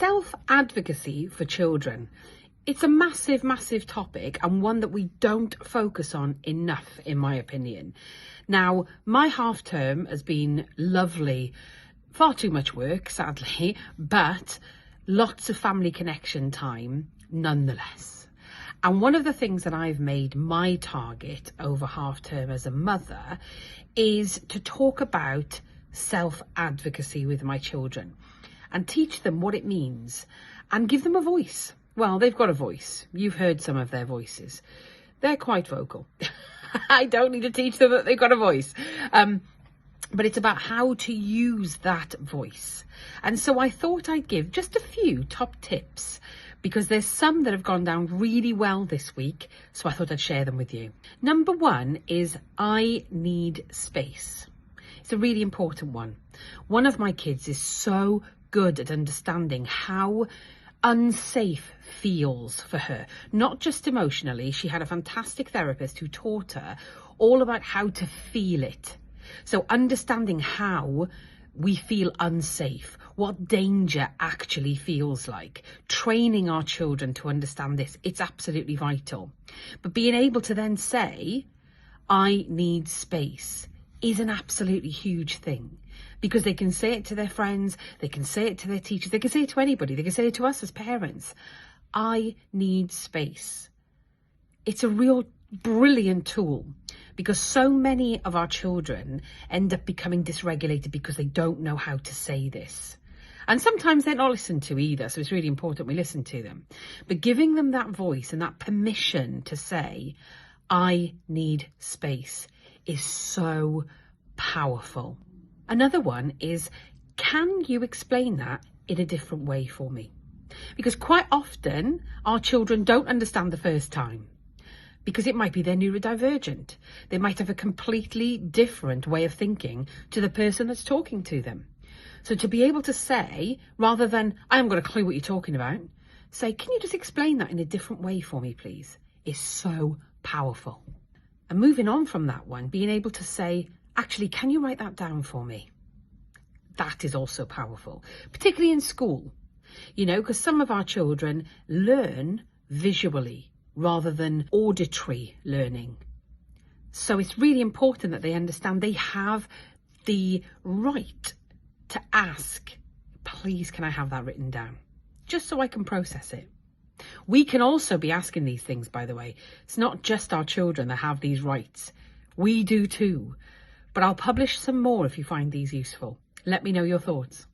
Self-advocacy for children. It's a massive, massive topic, and one that we don't focus on enough, in my opinion. Now, my half term has been lovely. Far too much work, sadly, but lots of family connection time nonetheless. And one of the things that I've made my target over half term as a mother is to talk about self-advocacy with my children and teach them what it means and give them a voice. Well, they've got a voice. You've heard some of their voices. They're quite vocal. I don't need to teach them that they've got a voice. But it's about how to use that voice. And so I thought I'd give just a few top tips, because there's some that have gone down really well this week. So I thought I'd share them with you. Number one is I need space. It's a really important one. One of my kids is so good at understanding how unsafe feels for her, not just emotionally. She had a fantastic therapist who taught her all about how to feel it. So understanding how we feel unsafe, what danger actually feels like, training our children to understand this, it's absolutely vital. But being able to then say, I need space, is an absolutely huge thing. Because they can say it to their friends, they can say it to their teachers, they can say it to anybody, they can say it to us as parents. I need space. It's a real brilliant tool, because so many of our children end up becoming dysregulated because they don't know how to say this. And sometimes they're not listened to either, so it's really important we listen to them. But giving them that voice and that permission to say, I need space, is so powerful. Another one is, can you explain that in a different way for me? Because quite often our children don't understand the first time, because it might be they're neurodivergent. They might have a completely different way of thinking to the person that's talking to them. So to be able to say, rather than, I haven't got a clue what you're talking about, say, can you just explain that in a different way for me, please, is so powerful. And moving on from that one, being able to say, actually, can you write that down for me? That is also powerful, particularly in school, because some of our children learn visually rather than auditory learning. So it's really important that they understand they have the right to ask, please, can I have that written down? Just so I can process it. We can also be asking these things, by the way. It's not just our children that have these rights. We do too. But I'll publish some more if you find these useful. Let me know your thoughts.